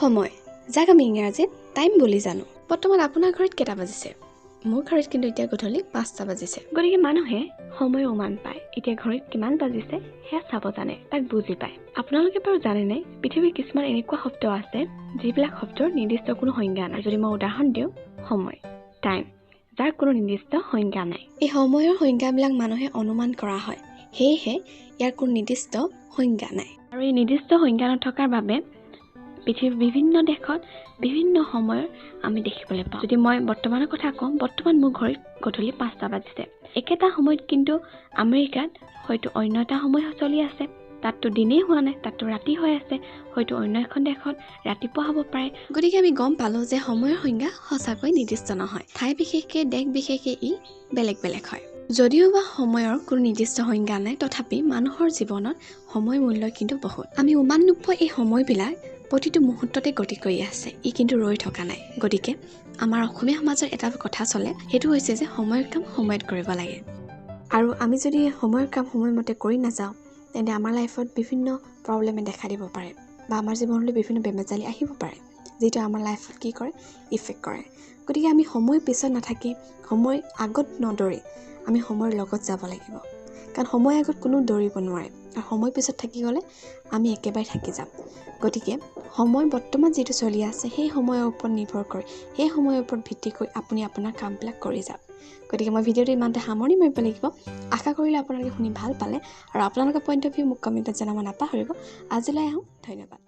সময় যাক আমি ইংৰাজীত টাইম বুলি জানো। বৰ্তমান আপোনাৰ ঘৰত কেইটা বাজিছে? মোৰ ঘৰত কিন্তু এতিয়া গধূলি 5টা বাজিছে। গতিকে মানুহে সময়ৰ উমান পায়। এতিয়া ঘৰত কিমান বাজিছে সেয়া চাব জানে, তাক বুজি পায়। আপোনালোকে বাৰু জানেনে পৃথিৱীৰ কিছুমান এনেকুৱা শব্দ আছে যিবিলাক শব্দৰ নিৰ্দিষ্ট কোনো সংজ্ঞা নাই। যদি মই উদাহৰণ দিওঁ, সময়, টাইম, যাৰ কোনো নিৰ্দিষ্ট সংজ্ঞা নাই। এই সময়ৰ সংজ্ঞাবিলাক মানুহে অনুমান কৰা হয়, সেয়েহে ইয়াৰ কোনো নিৰ্দিষ্ট সংজ্ঞা নাই। আৰু এই নিৰ্দিষ্ট সংজ্ঞা নথকাৰ বাবে পৃথিৱীৰ বিভিন্ন দেশত বিভিন্ন সময়ৰ আমি দেখিবলৈ পাওঁ। যদি মই বৰ্তমানৰ কথা কওঁ, বৰ্তমান মোৰ ঘৰত গধূলি 5টা বাজিছে। একেটা সময়ত কিন্তু আমেৰিকাত হয়তো অন্য এটা সময় চলি আছে। তাততো দিনেই হোৱা নাই, তাততো ৰাতি হৈ আছে। হয়তো অন্য এখন দেশত ৰাতিপুৱা হ'ব পাৰে। গতিকে আমি গম পালোঁ যে সময়ৰ সংজ্ঞা সঁচাকৈ নিৰ্দিষ্ট নহয়। ঠাই বিশেষে, দেশ বিশেষে ই বেলেগ বেলেগ হয়। যদিও বা সময়ৰ কোনো নিৰ্দিষ্ট সংজ্ঞা নাই, তথাপি মানুহৰ জীৱনত সময় মূল্য কিন্তু বহুত। আমি উমান নোপোৱা এই সময়বিলাক প্ৰতিটো মুহূৰ্ততে গতি কৰি আছে, ই কিন্তু ৰৈ থকা নাই। গতিকে আমাৰ অসমীয়া সমাজৰ এটা কথা চলে, সেইটো হৈছে যে সময়ৰ কাম সময়ত কৰিব লাগে। আৰু আমি যদি সময়ৰ কাম সময়মতে কৰি নাযাওঁ, তেন্তে আমাৰ লাইফত বিভিন্ন প্ৰব্লেমে দেখা দিব পাৰে বা আমাৰ জীৱনলৈ বিভিন্ন বেমেজালি আহিব পাৰে, যিটো আমাৰ লাইফত কি কৰে, ইফেক্ট কৰে। গতিকে আমি সময় পিছত নাথাকি, সময় আগত নদৌৰি আমি সময়ৰ লগত যাব লাগিব। কাৰণ সময় আগত কোনো দৌৰিব নোৱাৰে, আৰু সময় পিছত থাকি গ'লে আমি একেবাৰে থাকি যাম। গতিকে সময় বৰ্তমান যিটো চলি আছে, সেই সময়ৰ ওপৰত নিৰ্ভৰ কৰি, সেই সময়ৰ ওপৰত ভিত্তি কৰি আপুনি আপোনাৰ কামবিলাক কৰি যাওক। গতিকে মই ভিডিঅ'টো ইমানতে সামৰণি মাৰিব লাগিব। আশা কৰিলে আপোনালোকে শুনি ভাল পালে, আৰু আপোনালোকৰ পইণ্ট অফ ভিউ মোক কমেণ্টত জনাব নাপাহৰিব। আজিলৈ আহোঁ, ধন্যবাদ।